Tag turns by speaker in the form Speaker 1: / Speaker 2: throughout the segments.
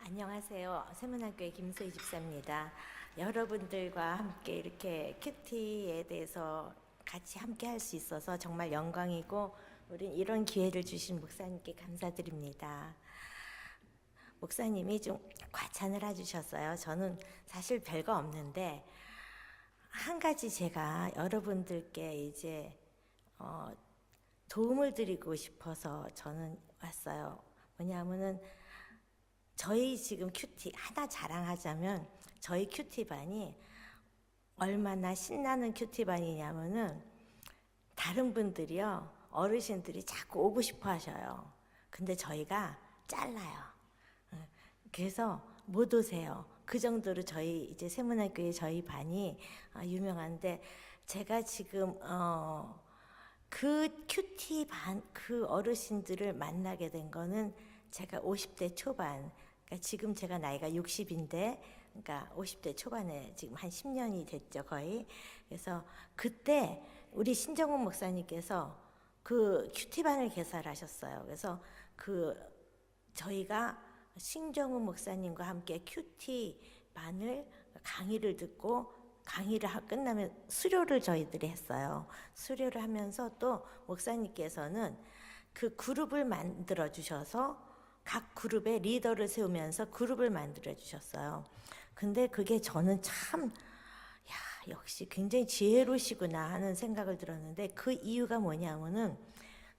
Speaker 1: 안녕하세요. 세문학교의 김소희 집사입니다. 여러분들과 함께 이렇게 큐티에 대해서 같이 함께 할 수 있어서 정말 영광이고, 우린 이런 기회를 주신 목사님께 감사드립니다. 목사님이 좀 과찬을 해주셨어요. 저는 사실 별거 없는데 한 가지 제가 여러분들께 이제 도움을 드리고 싶어서 저는 왔어요. 뭐냐면은 저희 지금 큐티 하나 자랑하자면, 저희 큐티반이 얼마나 신나는 큐티반이냐면은 다른 분들이요, 어르신들이 자꾸 오고 싶어 하셔요. 근데 저희가 잘라요. 그래서 못 오세요. 그 정도로 저희 이제 세문학교의 저희 반이 유명한데, 제가 지금 그 큐티 반 그 어르신들을 만나게 된 거는 제가 50대 초반, 그러니까 지금 제가 나이가 60인데, 그러니까 50대 초반에 지금 한 10년이 됐죠, 거의. 그래서 그때 우리 신정훈 목사님께서 그 큐티반을 개설하셨어요. 그래서 저희가 신정훈 목사님과 함께 큐티반을 강의를 듣고, 강의를 끝나면 수료를 저희들이 했어요. 수료를 하면서 또 목사님께서는 그 그룹을 만들어 주셔서 각 그룹의 리더를 세우면서 그룹을 만들어 주셨어요. 근데 그게 저는 참, 역시 굉장히 지혜로시구나 하는 생각을 들었는데, 그 이유가 뭐냐면은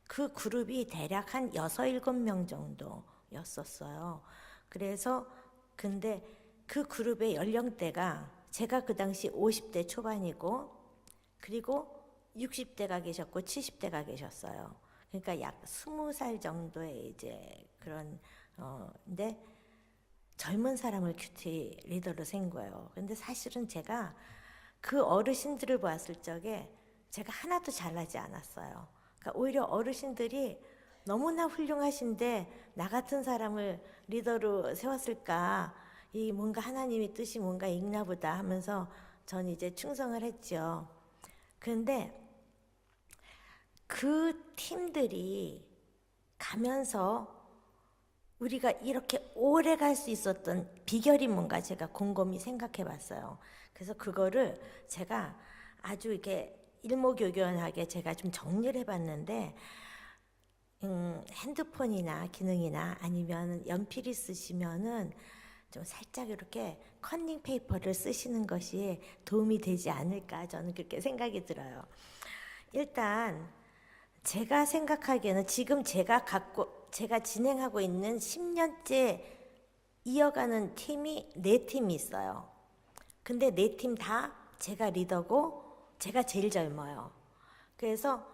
Speaker 1: 그 그룹이 대략 한 6, 7명 정도였었어요. 그래서 근데 그 그룹의 연령대가 제가 그 당시 50대 초반이고, 그리고 60대가 계셨고 70대가 계셨어요. 그러니까 약 20살 정도의 이제 그런 근데 젊은 사람을 큐티 리더로 세운 거예요. 근데 사실은 제가 그 어르신들을 보았을 적에 제가 하나도 잘나지 않았어요. 그러니까 오히려 어르신들이 너무나 훌륭하신데 나 같은 사람을 리더로 세웠을까, 이 뭔가 하나님의 뜻이 뭔가 있나 보다 하면서 전 이제 충성을 했죠. 그런데 그 팀들이 가면서 우리가 이렇게 오래 갈 수 있었던 비결이 뭔가 제가 곰곰이 생각해 봤어요. 그래서 그거를 제가 아주 이렇게 일목요연하게 제가 좀 정리를 해 봤는데, 핸드폰이나 기능이나 아니면 연필이 쓰시면은 좀 살짝 이렇게 컨닝 페이퍼를 쓰시는 것이 도움이 되지 않을까, 저는 그렇게 생각이 들어요. 일단 제가 생각하기에는 지금 제가 진행하고 있는 10년째 이어가는 팀이 4팀이 있어요. 근데 4팀 다 제가 리더고 제가 제일 젊어요. 그래서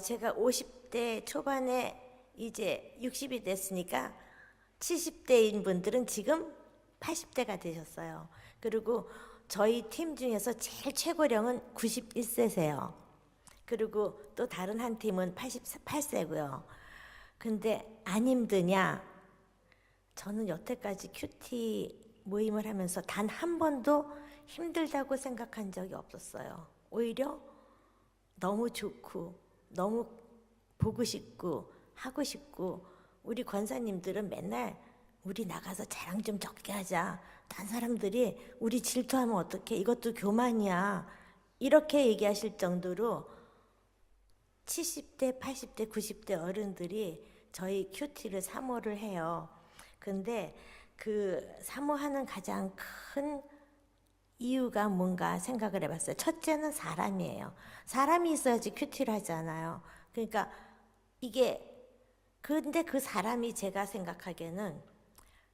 Speaker 1: 제가 50대 초반에 이제 60이 됐으니까 70대인 분들은 지금 80대가 되셨어요. 그리고 저희 팀 중에서 제일 최고령은 91세세요. 그리고 또 다른 한 팀은 88세고요. 근데 안 힘드냐? 저는 여태까지 큐티 모임을 하면서 단 한 번도 힘들다고 생각한 적이 없었어요. 오히려 너무 좋고 너무 보고 싶고 하고 싶고, 우리 권사님들은 맨날 우리 나가서 자랑 좀 적게 하자, 딴 사람들이 우리 질투하면 어떡해, 이것도 교만이야, 이렇게 얘기하실 정도로 70대, 80대, 90대 어른들이 저희 큐티를 사모를 해요. 근데 그 사모하는 가장 큰 이유가 뭔가 생각을 해봤어요. 첫째는 사람이에요. 사람이 있어야지 큐티를 하잖아요. 그러니까 이게, 근데 그 사람이 제가 생각하기에는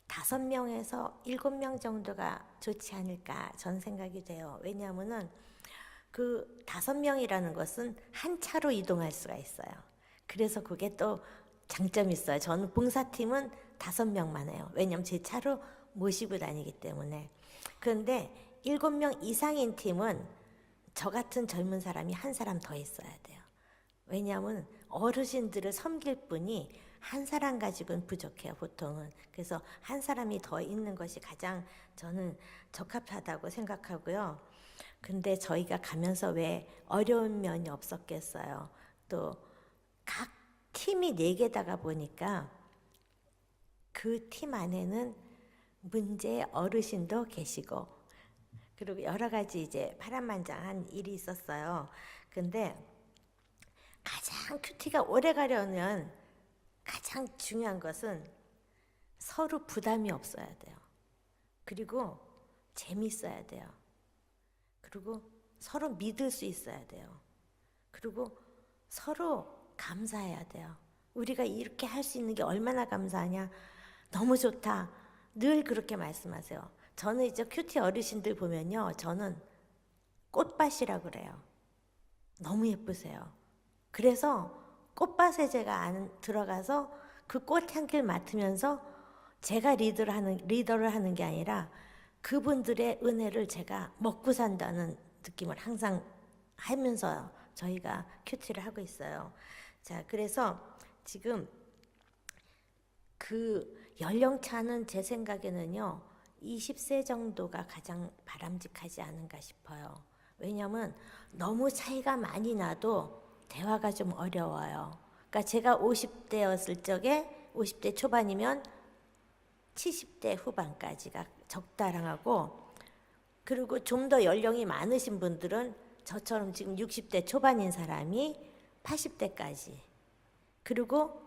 Speaker 1: 5명에서 7명 정도가 좋지 않을까 전 생각이 돼요. 왜냐하면은 그 5명이라는 것은 한 차로 이동할 수가 있어요. 그래서 그게 또 장점이 있어요. 저는 봉사팀은 5명만 해요. 왜냐하면 제 차로 모시고 다니기 때문에. 그런데 7명 이상인 팀은 저 같은 젊은 사람이 한 사람 더 있어야 돼요. 왜냐하면 어르신들을 섬길 분이 한 사람 가지고는 부족해요, 보통은. 그래서 한 사람이 더 있는 것이 가장 저는 적합하다고 생각하고요. 근데 저희가 가면서 왜 어려운 면이 없었겠어요. 또 각 팀이 4개다가 보니까 그 팀 안에는 문제 어르신도 계시고, 그리고 여러 가지 이제 파란만장한 일이 있었어요. 근데 가장 큐티가 오래 가려면 가장 중요한 것은 서로 부담이 없어야 돼요. 그리고 재밌어야 돼요. 그리고 서로 믿을 수 있어야 돼요. 그리고 서로 감사해야 돼요. 우리가 이렇게 할 수 있는 게 얼마나 감사하냐. 너무 좋다. 늘 그렇게 말씀하세요. 저는 이제 큐티 어르신들 보면요, 저는 꽃밭이라 그래요. 너무 예쁘세요. 그래서 꽃밭에 제가 들어가서 그 꽃향기를 맡으면서 제가 리더를 하는 게 아니라 그분들의 은혜를 제가 먹고 산다는 느낌을 항상 하면서 저희가 큐티를 하고 있어요. 자, 그래서 지금 그 연령차는 제 생각에는요, 20세 정도가 가장 바람직하지 않은가 싶어요. 왜냐면 너무 차이가 많이 나도 대화가 좀 어려워요. 그러니까 제가 50대였을 적에 50대 초반이면 70대 후반까지가 적당하고, 그리고 좀 더 연령이 많으신 분들은 저처럼 지금 60대 초반인 사람이 80대까지, 그리고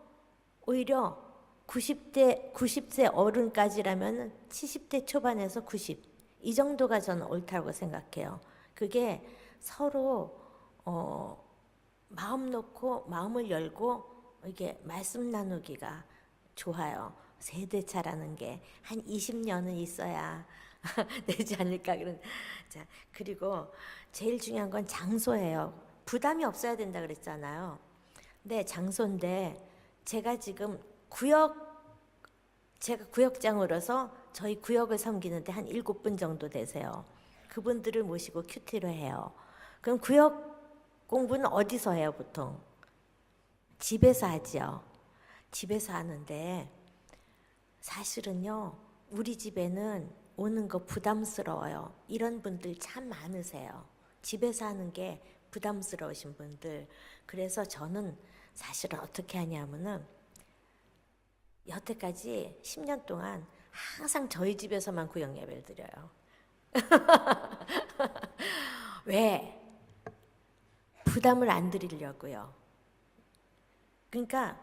Speaker 1: 오히려 90세 어른까지라면 70대 초반에서 90, 이 정도가 저는 옳다고 생각해요. 그게 서로 마음 놓고 마음을 열고 이게 말씀 나누기가 좋아요. 세대차라는 게 한 20년은 있어야 되지 않을까 그런. 자, 그리고 제일 중요한 건 장소예요. 부담이 없어야 된다 그랬잖아요. 네, 장소인데 제가 지금 제가 구역장으로서 저희 구역을 섬기는데 한 7분 정도 되세요. 그분들을 모시고 큐티를 해요. 그럼 구역 공부는 어디서 해요, 보통? 집에서 하지요. 집에서 하는데 사실은요, 우리 집에는 오는 거 부담스러워요. 이런 분들 참 많으세요. 집에서 하는 게 부담스러우신 분들. 그래서 저는 사실은 어떻게 하냐면은 여태까지 10년 동안 항상 저희 집에서만 구역 예배를 드려요. 왜? 부담을 안 드리려고요. 그러니까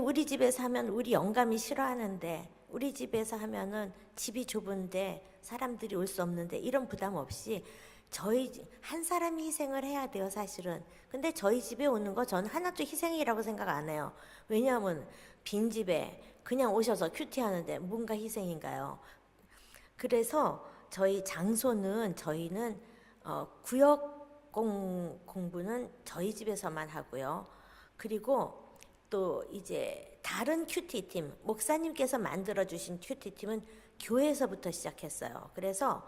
Speaker 1: 우리 집에서 하면 우리 영감이 싫어하는데, 우리 집에서 하면은 집이 좁은데 사람들이 올 수 없는데, 이런 부담 없이 저희 한 사람이 희생을 해야 돼요, 사실은. 근데 저희 집에 오는 거 저는 하나도 희생이라고 생각 안 해요. 왜냐하면 빈집에 그냥 오셔서 큐티하는데 뭔가 희생인가요? 그래서 저희 장소는 저희는 구역 공부는 저희 집에서만 하고요. 그리고 또 이제 다른 큐티팀, 목사님께서 만들어주신 큐티팀은 교회에서부터 시작했어요. 그래서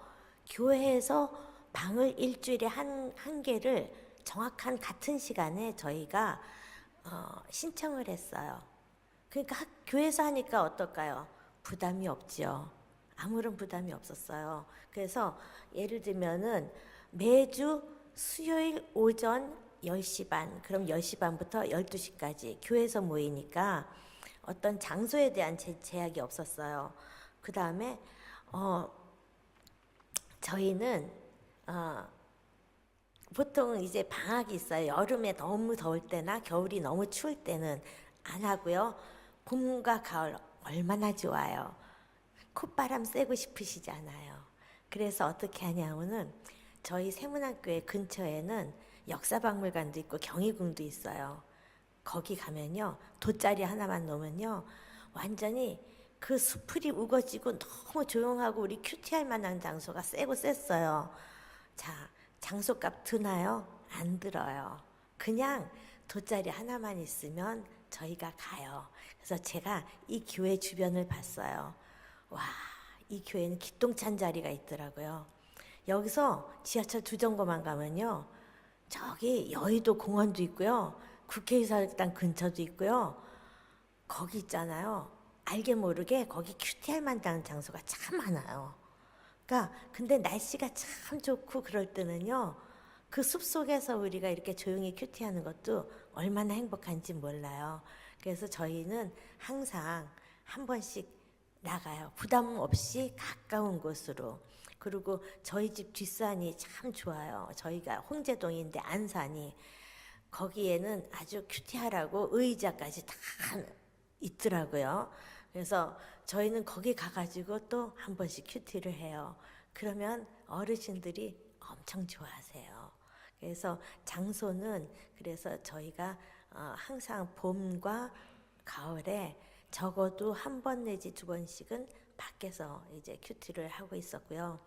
Speaker 1: 교회에서 방을 일주일에 한 개를 정확한 같은 시간에 저희가 신청을 했어요. 그러니까 교회에서 하니까 어떨까요? 부담이 없죠. 아무런 부담이 없었어요. 그래서 예를 들면은 매주 수요일 오전 10시 반, 그럼 10시 반부터 12시까지 교회에서 모이니까 어떤 장소에 대한 제약이 없었어요. 그 다음에 저희는 보통 이제 방학이 있어요. 여름에 너무 더울 때나 겨울이 너무 추울 때는 안 하고요. 봄과 가을 얼마나 좋아요. 콧바람 쐬고 싶으시잖아요. 그래서 어떻게 하냐면은 저희 세문학교의 근처에는 역사박물관도 있고 경희궁도 있어요. 거기 가면요, 돗자리 하나만 놓으면요, 완전히 그 수풀이 우거지고 너무 조용하고 우리 큐티할 만한 장소가 세고 셌어요. 자, 장소값 드나요? 안 들어요. 그냥 돗자리 하나만 있으면 저희가 가요. 그래서 제가 이 교회 주변을 봤어요. 와, 이 교회는 기똥찬 자리가 있더라고요. 여기서 지하철 2정거만 가면요, 저기 여의도 공원도 있고요, 국회의사당 근처도 있고요. 거기 있잖아요, 알게 모르게 거기 큐티할 만한 장소가 참 많아요. 근데 날씨가 참 좋고 그럴 때는요, 그 숲속에서 우리가 이렇게 조용히 큐티하는 것도 얼마나 행복한지 몰라요. 그래서 저희는 항상 한 번씩 나가요. 부담 없이 가까운 곳으로. 그리고 저희 집 뒷산이 참 좋아요. 저희가 홍제동인데 안산이, 거기에는 아주 큐티하라고 의자까지 다 있더라고요. 그래서 저희는 거기 가가지고 또 한 번씩 큐티를 해요. 그러면 어르신들이 엄청 좋아하세요. 그래서 장소는, 그래서 저희가 항상 봄과 가을에 적어도 한 번 내지 두 번씩은 밖에서 이제 큐티를 하고 있었고요.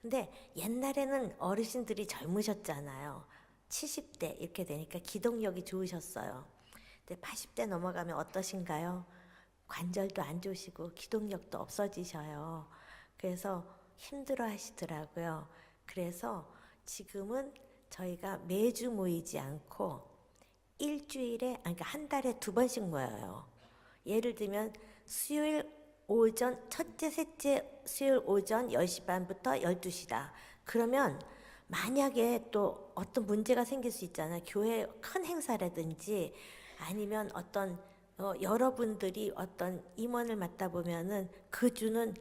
Speaker 1: 근데 옛날에는 어르신들이 젊으셨잖아요. 70대 이렇게 되니까 기동력이 좋으셨어요. 근데 80대 넘어가면 어떠신가요? 관절도 안 좋으시고 기동력도 없어지셔요. 그래서 힘들어 하시더라고요. 그래서 지금은 저희가 매주 모이지 않고 일주일에, 그러니까 한 달에 두 번씩 모여요. 예를 들면 수요일 오전, 첫째, 셋째 수요일 오전 10시 반부터 12시다. 그러면 만약에 또 어떤 문제가 생길 수 있잖아요. 교회 큰 행사라든지 아니면 어떤 여러분들이 어떤 임원을 맡다 보면은 그 주는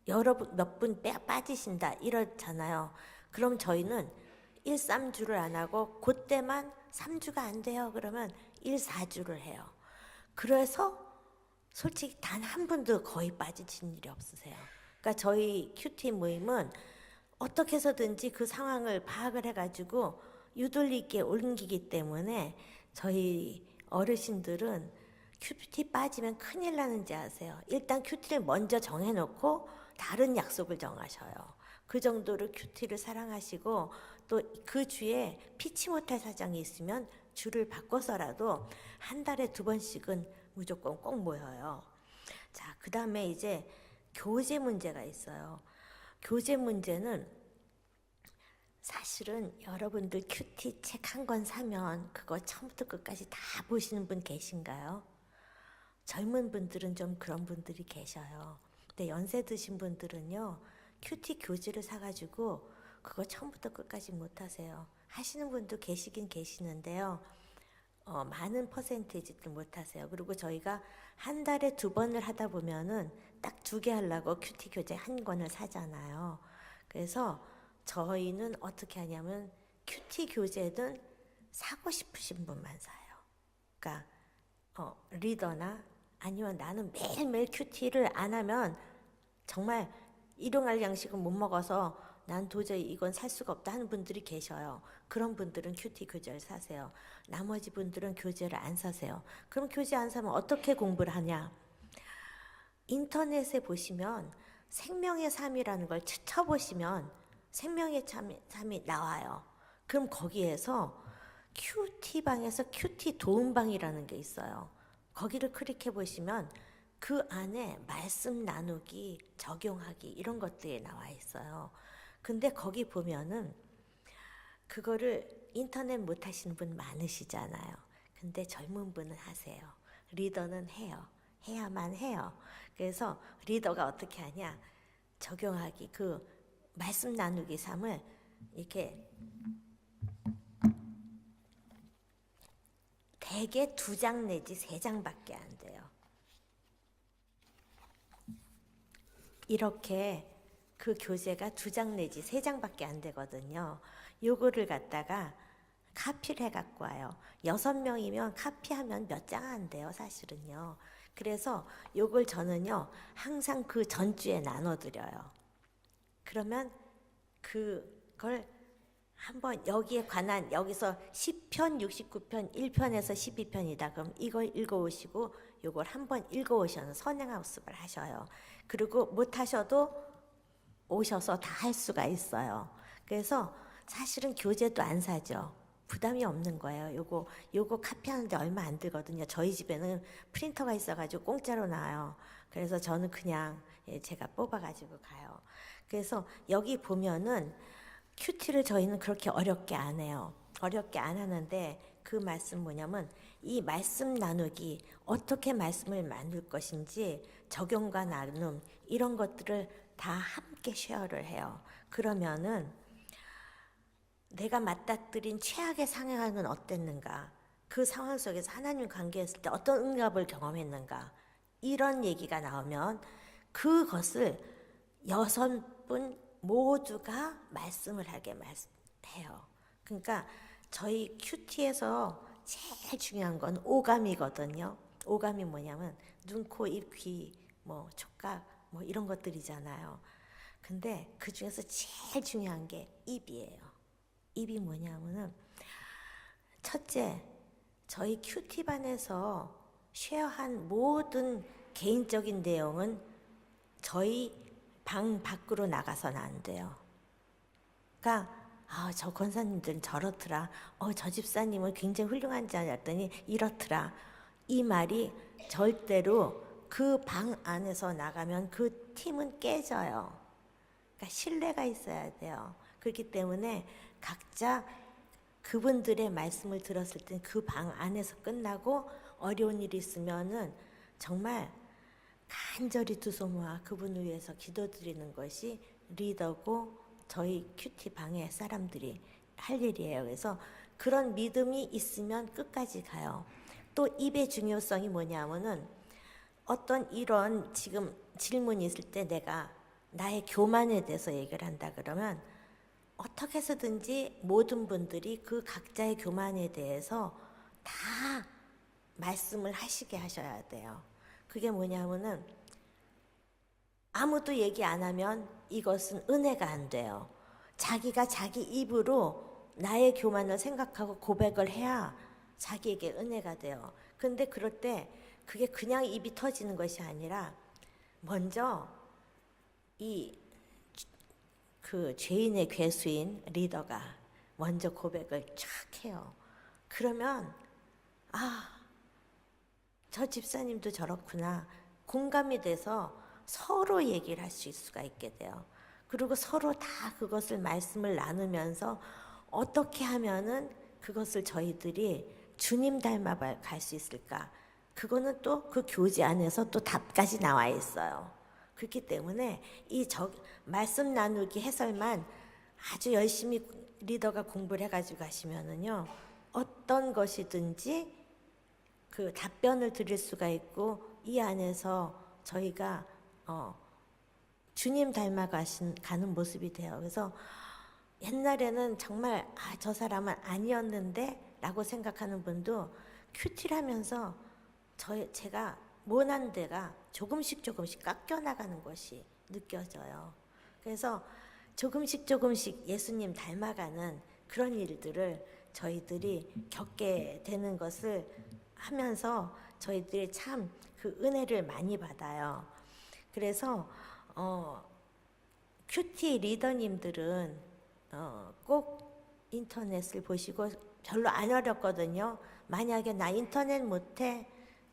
Speaker 1: 여러분 몇 분 빠지신다 이렇잖아요. 그럼 저희는 1, 3주를 안 하고 그때만 3주가 안 돼요. 그러면 1, 4주를 해요. 그래서 솔직히 단 한 분도 거의 빠지신 일이 없으세요. 그러니까 저희 큐티 모임은 어떻게 해서든지 그 상황을 파악을 해가지고 유도리 있게 옮기기 때문에 저희 어르신들은 큐티 빠지면 큰일 나는지 아세요? 일단 큐티를 먼저 정해놓고 다른 약속을 정하셔요. 그 정도로 큐티를 사랑하시고 또 그 주에 피치 못할 사정이 있으면 주를 바꿔서라도 한 달에 두 번씩은 무조건 꼭 모여요. 자, 그 다음에 이제 교재 문제가 있어요. 교재 문제는 사실은 여러분들 큐티 책 한 권 사면 그거 처음부터 끝까지 다 보시는 분 계신가요? 젊은 분들은 좀 그런 분들이 계셔요. 근데 연세 드신 분들은요, 큐티 교재를 사가지고 그거 처음부터 끝까지 못 하세요. 하시는 분도 계시긴 계시는데요. 많은 퍼센테이지를 못 하세요. 그리고 저희가 한 달에 두 번을 하다 보면은 딱 두 개 하려고 큐티 교재 한 권을 사잖아요. 그래서 저희는 어떻게 하냐면 큐티 교재는 사고 싶으신 분만 사요. 그러니까 리더나 아니면 나는 매일매일 큐티를 안 하면 정말 일용할 양식은 못 먹어서 난 도저히 이건 살 수가 없다 하는 분들이 계셔요. 그런 분들은 큐티 교재를 사세요. 나머지 분들은 교재를 안 사세요. 그럼 교재 안 사면 어떻게 공부를 하냐? 인터넷에 보시면 생명의 삶이라는 걸 쳐보시면 생명의 삶이 나와요. 그럼 거기에서 큐티방에서 큐티 도움방이라는 게 있어요. 거기를 클릭해 보시면 그 안에 말씀 나누기, 적용하기 이런 것들이 나와 있어요. 근데 거기 보면은 그거를 인터넷 못 하시는 분 많으시잖아요. 근데 젊은 분은 하세요. 리더는 해요. 해야만 해요. 그래서 리더가 어떻게 하냐? 적용하기, 그 말씀 나누기 3을 이렇게 대개 2장 내지 3장밖에 안 돼요. 이렇게 그 교재가 2장 내지 3장밖에 안 되거든요. 요거를 갖다가 카피를 해갖고 와요. 6명이면 카피하면 몇 장 안 돼요, 사실은요. 그래서 요걸 저는요, 항상 그 전주에 나눠드려요. 그러면 그걸 한번 여기에 관한, 여기서 10편, 69편, 1편에서 12편이다. 그럼 이걸 읽어오시고 요걸 한번 읽어오셔서 선행학습을 하셔요. 그리고 못하셔도 오셔서 다 할 수가 있어요. 그래서 사실은 교재도 안 사죠. 부담이 없는 거예요. 요거 카피하는데 얼마 안 들거든요. 저희 집에는 프린터가 있어가지고 공짜로 나와요. 그래서 저는 그냥 제가 뽑아가지고 가요. 그래서 여기 보면은 큐티를 저희는 그렇게 어렵게 안 해요. 어렵게 안 하는데 그 말씀 뭐냐면 이 말씀 나누기, 어떻게 말씀을 나눌 것인지 적용과 나눔 이런 것들을 다 함께 쉐어를 해요. 그러면은 내가 맞닥뜨린 최악의 상황은 어땠는가? 그 상황 속에서 하나님 관계했을 때 어떤 응답을 경험했는가? 이런 얘기가 나오면 그것을 6분 모두가 말씀을 하게 해요. 그러니까 저희 큐티에서 제일 중요한 건 오감이거든요. 오감이 뭐냐면 눈, 코, 입, 귀, 뭐 촉각 뭐 이런 것들이잖아요. 근데 그 중에서 제일 중요한 게 입이에요. 입이 뭐냐면은 첫째, 저희 큐티반에서 쉐어한 모든 개인적인 내용은 저희 방 밖으로 나가서는 안 돼요. 그러니까 저 권사님들은 저렇더라. 저 집사님은 굉장히 훌륭한 자였더니 이렇더라. 이 말이 절대로 그 방 안에서 나가면 그 팀은 깨져요. 그러니까 신뢰가 있어야 돼요. 그렇기 때문에 각자 그분들의 말씀을 들었을 때 그 방 안에서 끝나고 어려운 일이 있으면은 정말 간절히 두 손 모아 그분을 위해서 기도드리는 것이 리더고 저희 큐티 방의 사람들이 할 일이에요. 그래서 그런 믿음이 있으면 끝까지 가요. 또 입의 중요성이 뭐냐면은 어떤 이런 지금 질문이 있을 때 내가 나의 교만에 대해서 얘기를 한다 그러면 어떻게 해서든지 모든 분들이 그 각자의 교만에 대해서 다 말씀을 하시게 하셔야 돼요. 그게 뭐냐면은 아무도 얘기 안 하면 이것은 은혜가 안 돼요. 자기가 자기 입으로 나의 교만을 생각하고 고백을 해야 자기에게 은혜가 돼요. 근데 그럴 때 그게 그냥 입이 터지는 것이 아니라 먼저 그 죄인의 괴수인 리더가 먼저 고백을 쫙 해요. 그러면 저 집사님도 저렇구나. 공감이 돼서 서로 얘기를 할 수가 있게 돼요. 그리고 서로 다 그것을 말씀을 나누면서 어떻게 하면은 그것을 저희들이 주님 닮아 갈 수 있을까? 그거는 또 그 교제 안에서 또 답까지 나와 있어요. 그렇기 때문에 말씀 나누기 해설만 아주 열심히 리더가 공부를 해가지고 가시면은요, 어떤 것이든지 그 답변을 드릴 수가 있고 이 안에서 저희가 주님 닮아 가는 모습이 돼요. 그래서 옛날에는 정말 저 사람은 아니었는데 라고 생각하는 분도 큐티를 하면서 제가 모난 데가 조금씩 깎여 나가는 것이 느껴져요. 그래서 조금씩 예수님 닮아가는 그런 일들을 저희들이 겪게 되는 것을 하면서 저희들이 참 그 은혜를 많이 받아요. 그래서 큐티 리더님들은 꼭 인터넷을 보시고 별로 안 어렵거든요. 만약에 나 인터넷 못해?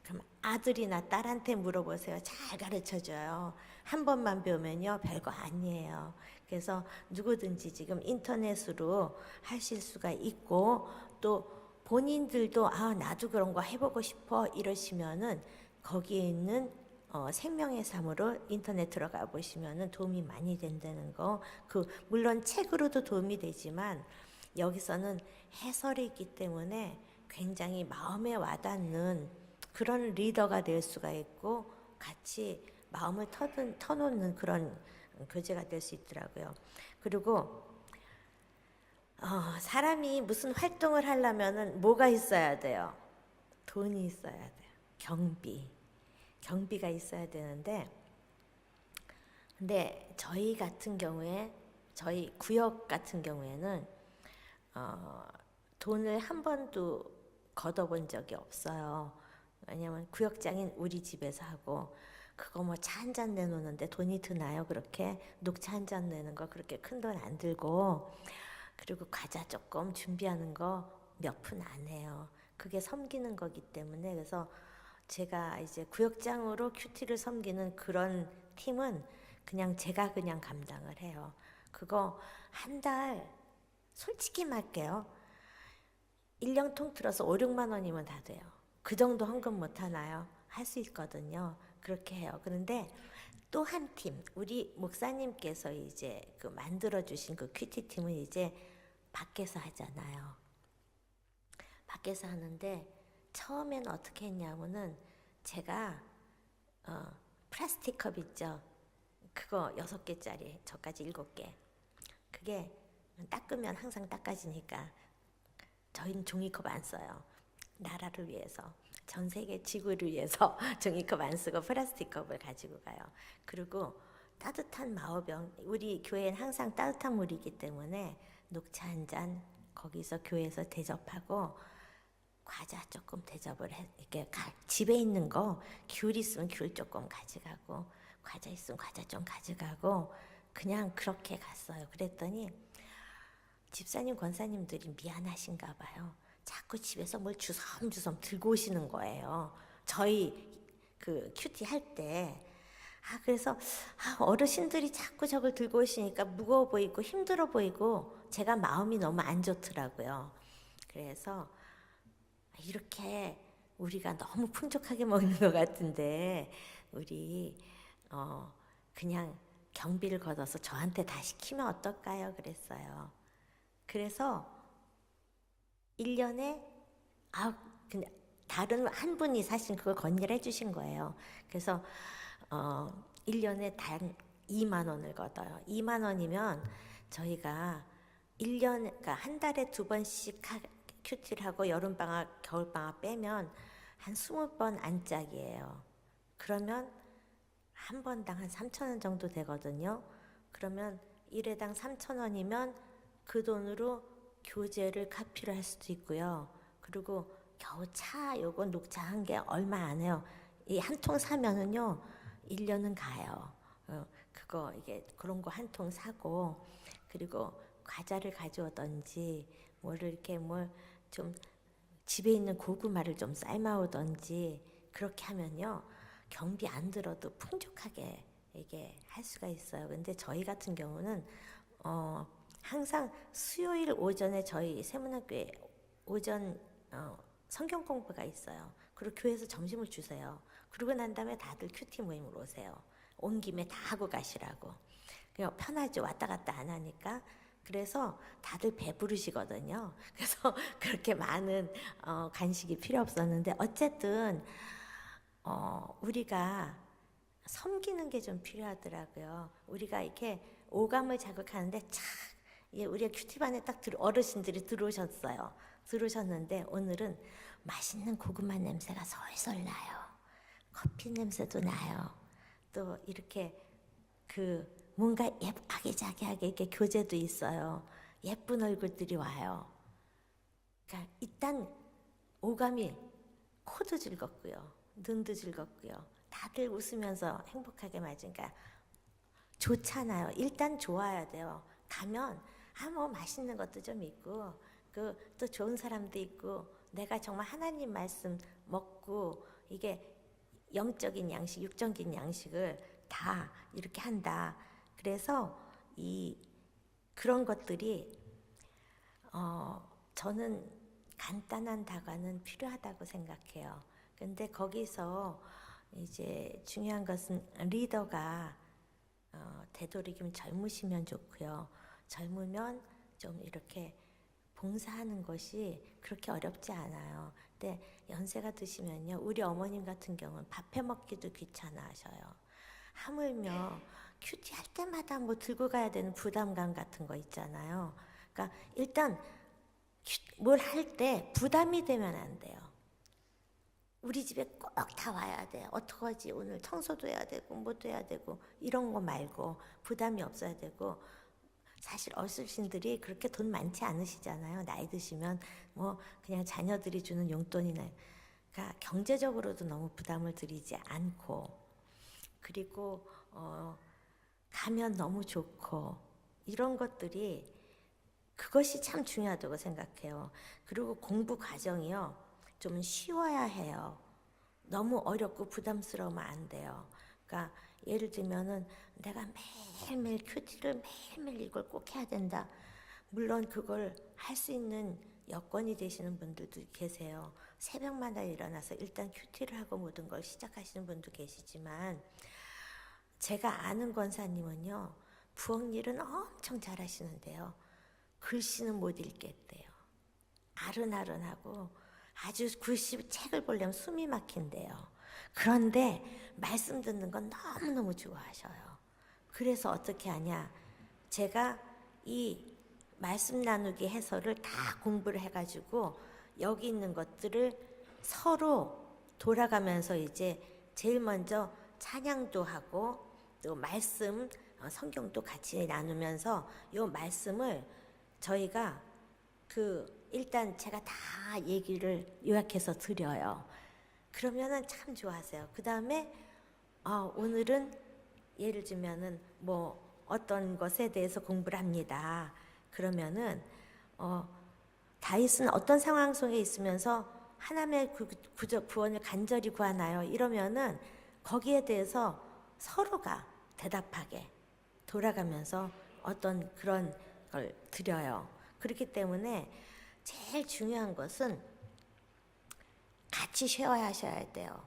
Speaker 1: 그럼 아들이나 딸한테 물어보세요. 잘 가르쳐줘요. 한 번만 배우면요 별거 아니에요. 그래서 누구든지 지금 인터넷으로 하실 수가 있고 또 본인들도 나도 그런 거 해보고 싶어 이러시면은 거기에 있는 생명의 삶으로 인터넷 들어가 보시면은 도움이 많이 된다는 거. 물론 책으로도 도움이 되지만 여기서는 해설이 있기 때문에 굉장히 마음에 와닿는 그런 리더가 될 수가 있고 같이 마음을 터놓는 그런 교제가 될 수 있더라고요. 그리고 사람이 무슨 활동을 하려면은 뭐가 있어야 돼요? 돈이 있어야 돼요. 경비가 있어야 되는데, 근데 저희 같은 경우에 저희 구역 같은 경우에는 돈을 한 번도 걷어본 적이 없어요. 왜냐면 구역장인 우리 집에서 하고 그거 뭐 차 한 잔 내놓는데 돈이 드나요? 그렇게 녹차 한 잔 내는 거 그렇게 큰 돈 안 들고, 그리고 과자 조금 준비하는 거 몇 푼 안 해요. 그게 섬기는 거기 때문에. 그래서 제가 이제 구역장으로 큐티를 섬기는 그런 팀은 그냥 제가 그냥 감당을 해요. 그거 한 달 솔직히 말게요. 1년 통틀어서 5, 6만 원이면 다 돼요. 그 정도 헌금 못 하나요? 할 수 있거든요. 그렇게 해요. 그런데 또 한 팀, 우리 목사님께서 이제 그 만들어주신 그 큐티 팀은 이제 밖에서 하잖아요. 밖에서 하는데 처음에는 어떻게 했냐면은 제가 플라스틱 컵 있죠. 그거 6개짜리, 저까지 7개. 그게 닦으면 항상 닦아지니까 저희는 종이컵 안 써요. 나라를 위해서, 전 세계 지구를 위해서 종이컵 안 쓰고 플라스틱 컵을 가지고 가요. 그리고 따뜻한 마오병, 우리 교회는 항상 따뜻한 물이기 때문에 녹차 한 잔 거기서 교회에서 대접하고, 과자 조금 대접을 해. 이렇게 집에 있는 거 귤 있으면 귤 조금 가져가고, 과자 있으면 과자 좀 가져가고, 그냥 그렇게 갔어요. 그랬더니 집사님 권사님들이 미안하신가 봐요. 자꾸 집에서 뭘 주섬주섬 들고 오시는 거예요. 저희 그 큐티 할 때. 그래서 어르신들이 자꾸 저걸 들고 오시니까 무거워 보이고 힘들어 보이고 제가 마음이 너무 안 좋더라고요. 그래서 이렇게 우리가 너무 풍족하게 먹는 것 같은데 우리 그냥 경비를 걷어서 저한테 다 시키면 어떨까요? 그랬어요. 그래서 1년에 그냥 다른 한 분이 사실 그걸 건의를 해주신 거예요. 그래서 1년에 단 2만 원을 걷어요. 2만 원이면 저희가 1년, 그러니까 한 달에 2번씩 큐티를 하고 여름방학, 겨울방학 빼면 한 20번 안짝이에요. 그러면 한 번당 한 3,000원 정도 되거든요. 그러면 1회당 3,000원이면 그 돈으로 교재를 카피를 할 수도 있고요. 그리고 겨우 차, 요거 녹차 한 개 얼마 안 해요. 이 한 통 사면은요, 1년은 가요. 그거 이게 그런 거 한 통 사고, 그리고 과자를 가져오던지, 뭐를 이렇게 뭘 좀 집에 있는 고구마를 좀 삶아오던지 그렇게 하면요, 경비 안 들어도 풍족하게 이게 할 수가 있어요. 근데 저희 같은 경우는 항상 수요일 오전에 저희 세문학교에 오전 성경 공부가 있어요. 그리고 교회에서 점심을 주세요. 그러고 난 다음에 다들 큐티 모임으로 오세요. 온 김에 다 하고 가시라고. 그냥 편하죠. 왔다 갔다 안 하니까. 그래서 다들 배부르시거든요. 그래서 그렇게 많은 간식이 필요 없었는데 어쨌든 우리가 섬기는 게 좀 필요하더라고요. 우리가 이렇게 오감을 자극하는데 우리가 큐티반에 딱 어르신들이 들어오셨어요. 들어오셨는데 오늘은 맛있는 고구마 냄새가 솔솔 나요. 커피 냄새도 나요. 또 이렇게 뭔가 아기자기하게 이렇게 교재도 있어요. 예쁜 얼굴들이 와요. 그러니까 일단 오감이 코도 즐겁고요. 눈도 즐겁고요. 다들 웃으면서 행복하게 맞으니까 좋잖아요. 일단 좋아야 돼요. 가면 뭐 맛있는 것도 좀 있고 또 좋은 사람도 있고 내가 정말 하나님 말씀 먹고 이게 영적인 양식, 육적인 양식을 다 이렇게 한다. 그래서 그런 것들이 저는 간단한 다과는 필요하다고 생각해요. 근데 거기서 이제 중요한 것은 리더가 되도록이면 젊으시면 좋고요. 젊으면 좀 이렇게 봉사하는 것이 그렇게 어렵지 않아요. 근데 연세가 드시면요, 우리 어머님 같은 경우는 밥해 먹기도 귀찮아하셔요. 하물며 큐티 할 때마다 뭐 들고 가야 되는 부담감 같은 거 있잖아요. 그러니까 일단 뭘 할 때 부담이 되면 안 돼요. 우리 집에 꼭 다 와야 돼. 어떡하지? 오늘 청소도 해야 되고 뭐도 해야 되고 이런 거 말고 부담이 없어야 되고, 사실 어르신들이 그렇게 돈 많지 않으시잖아요. 나이 드시면 뭐 그냥 자녀들이 주는 용돈이나, 그러니까 경제적으로도 너무 부담을 드리지 않고, 그리고 가면 너무 좋고 이런 것들이 그것이 참 중요하다고 생각해요. 그리고 공부 과정이요, 좀 쉬워야 해요. 너무 어렵고 부담스러우면 안 돼요. 그러니까 예를 들면은 내가 매일매일 큐티를 매일매일 이걸 꼭 해야 된다. 물론 그걸 할 수 있는 여건이 되시는 분들도 계세요. 새벽마다 일어나서 일단 큐티를 하고 모든 걸 시작하시는 분도 계시지만, 제가 아는 권사님은요, 부엌 일은 엄청 잘하시는데요, 글씨는 못 읽겠대요. 아른아른하고 아주 글씨 책을 보려면 숨이 막힌대요. 그런데 말씀 듣는 건 너무너무 좋아하셔요. 그래서 어떻게 하냐? 제가 이 말씀 나누기 해설을 다 공부를 해가지고 여기 있는 것들을 서로 돌아가면서 이제 제일 먼저 찬양도 하고 또 말씀 성경도 같이 나누면서 이 말씀을 저희가 일단 제가 다 얘기를 요약해서 드려요. 그러면은 참 좋아하세요. 그 다음에 오늘은 예를 들면은 뭐 어떤 것에 대해서 공부를 합니다. 그러면은 다윗은 어떤 상황 속에 있으면서 하나님의 구원을 간절히 구하나요? 이러면은 거기에 대해서 서로가 대답하게 돌아가면서 어떤 그런 걸 드려요. 그렇기 때문에 제일 중요한 것은 같이 쉐어하셔야 돼요.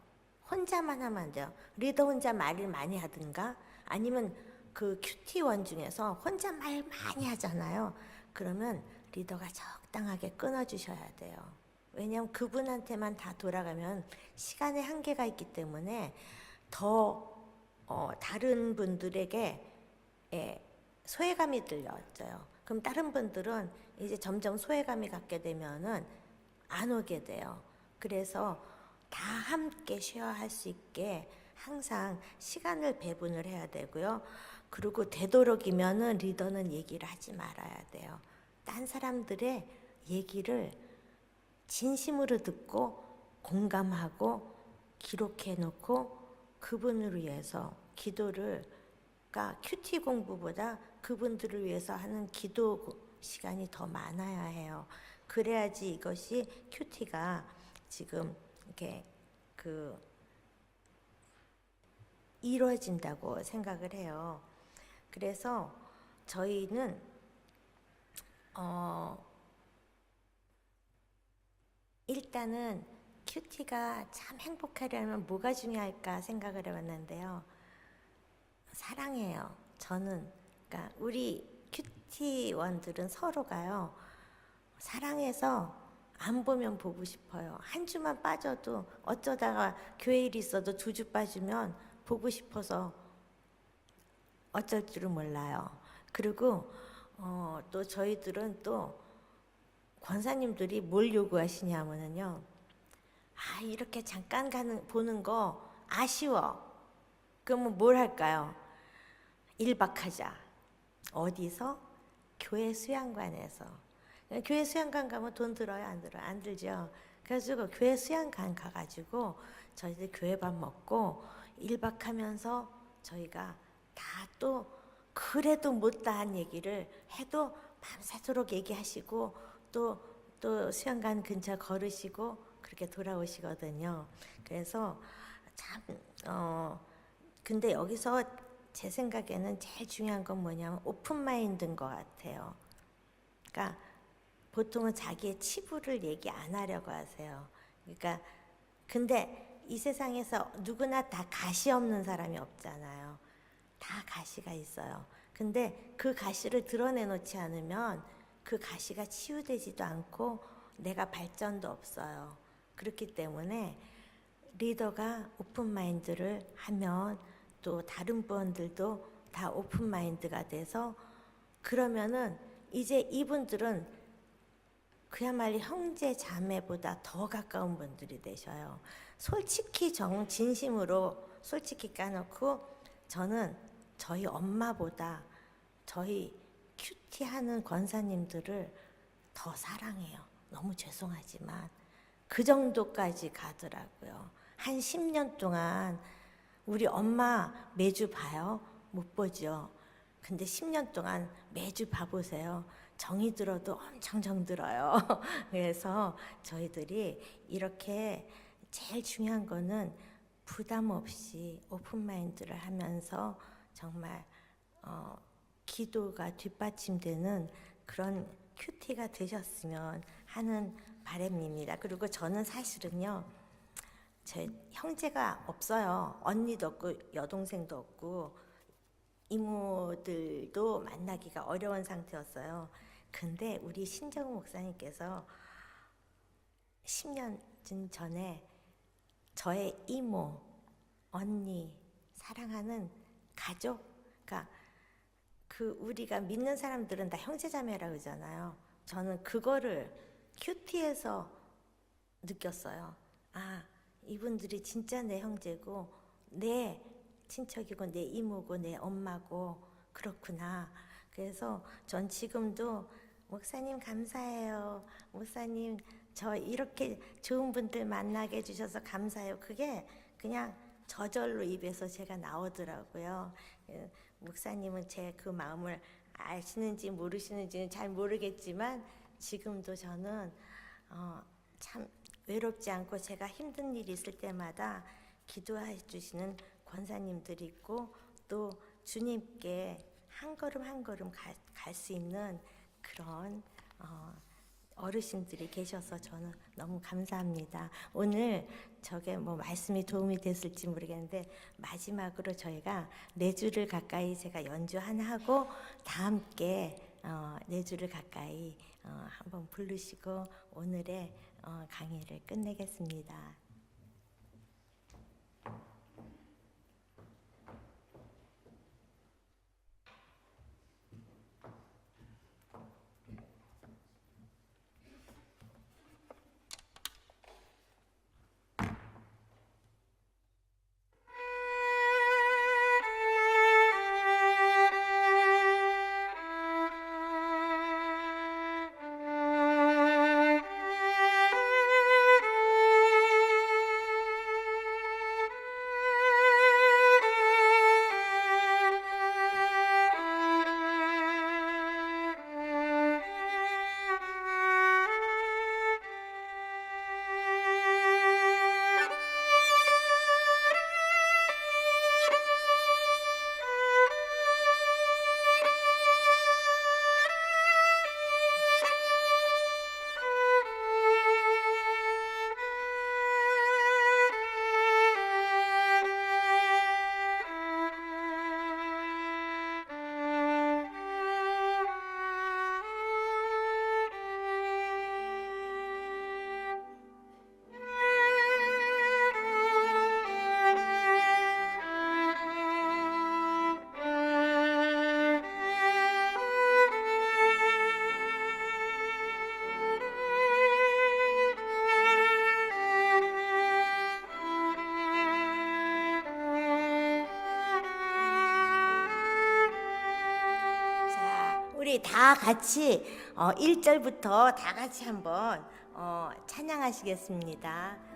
Speaker 1: 혼자만 하면 안 돼요. 리더 혼자 말을 많이 하든가 아니면 그 큐티원 중에서 혼자 말 많이 하잖아요. 그러면 리더가 적당하게 끊어주셔야 돼요. 왜냐하면 그분한테만 다 돌아가면 시간의 한계가 있기 때문에 더 다른 분들에게 소외감이 들려져요. 그럼 다른 분들은 이제 점점 소외감이 갖게 되면은 안 오게 돼요. 그래서 다 함께 쉐어할 수 있게 항상 시간을 배분을 해야 되고요. 그리고 되도록이면은 리더는 얘기를 하지 말아야 돼요. 딴 사람들의 얘기를 진심으로 듣고 공감하고 기록해 놓고 그분을 위해서 기도를, 그러니까 큐티 공부보다 그분들을 위해서 하는 기도 시간이 더 많아야 해요. 그래야지 이것이 큐티가 지금 이렇게 이루어진다고 생각을 해요. 그래서 저희는 일단은 큐티가 참 행복하려면 뭐가 중요할까 생각을 해봤는데요. 사랑해요. 저는 그러니까 우리 큐티원들은 서로가요. 사랑해서 안 보면 보고 싶어요. 한 주만 빠져도 어쩌다가 교회 일이 있어도 2주 빠지면 보고 싶어서 어쩔 줄은 몰라요. 그리고 또 저희들은 또 권사님들이 뭘 요구하시냐면요. 이렇게 잠깐 보는 거 아쉬워. 그러면 뭘 할까요? 1박 하자. 어디서? 교회 수양관에서. 교회 수양관 가면 돈 들어요? 안 들어요? 안 들죠. 그래가지고 교회 수양관 가가지고 저희들 교회 밥 먹고 1박 하면서 저희가 다 또 그래도 못다한 얘기를 해도 밤새도록 얘기하시고 또 수양관 근처 걸으시고 그렇게 돌아오시거든요. 그래서 참 근데 여기서 제 생각에는 제일 중요한 건 뭐냐면 오픈 마인드인 것 같아요. 그러니까 보통은 자기의 치부를 얘기 안 하려고 하세요. 그러니까 근데 이 세상에서 누구나 다 가시 없는 사람이 없잖아요. 다 가시가 있어요. 근데 그 가시를 드러내놓지 않으면 그 가시가 치유되지도 않고 내가 발전도 없어요. 그렇기 때문에 리더가 오픈 마인드를 하면 또 다른 분들도 다 오픈 마인드가 돼서 그러면은 이제 이분들은 그야말로 형제 자매보다 더 가까운 분들이 되셔요. 솔직히 진심으로 솔직히 까놓고 저는 저희 엄마보다 저희 큐티하는 권사님들을 더 사랑해요. 너무 죄송하지만 그 정도까지 가더라고요. 한 10년 동안 우리 엄마 매주 봐요? 못 보죠. 근데 10년 동안 매주 봐보세요. 정이 들어도 엄청 정들어요. 그래서 저희들이 이렇게 제일 중요한 거는 부담 없이 오픈 마인드를 하면서 정말 기도가 뒷받침되는 그런 큐티가 되셨으면 하는 바람입니다. 그리고 저는 사실은요, 제 형제가 없어요. 언니도 없고 여동생도 없고 이모들도 만나기가 어려운 상태였어요. 근데 우리 신정우 목사님께서 10년 전에 저의 이모, 언니, 사랑하는 가족, 그러니까 그 우리가 믿는 사람들은 다 형제자매라고 그러잖아요. 저는 그거를 큐티에서 느꼈어요. 아, 이분들이 진짜 내 형제고 내 친척이고 내 이모고 내 엄마고 그렇구나. 그래서 전 지금도 목사님 감사해요. 목사님 저 이렇게 좋은 분들 만나게 해주셔서 감사해요. 그게 그냥 저절로 입에서 제가 나오더라고요. 목사님은 제 그 마음을 아시는지 모르시는지는 잘 모르겠지만 지금도 저는 참 외롭지 않고 제가 힘든 일이 있을 때마다 기도해 주시는 권사님들이 있고 또 주님께 한 걸음 한 걸음 갈 수 있는 그런 어르신들이 계셔서 저는 너무 감사합니다. 오늘 저게 뭐 말씀이 도움이 됐을지 모르겠는데 마지막으로 저희가 네 주를 가까이 제가 연주 하나 하고 다 함께 네 주를 가까이 한번 부르시고 오늘의 강의를 끝내겠습니다. 우리 다 같이 1절부터 다 같이 한번 찬양하시겠습니다.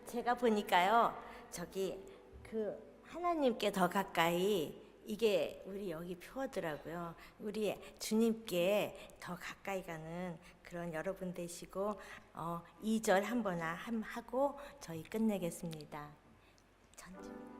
Speaker 1: 제가 보니까요, 저기 그 하나님께 더 가까이 이게 우리 여기 표어더라고요. 우리 주님께 더 가까이 가는 그런 여러분 되시고 2절 한번 하고 저희 끝내겠습니다. 전주.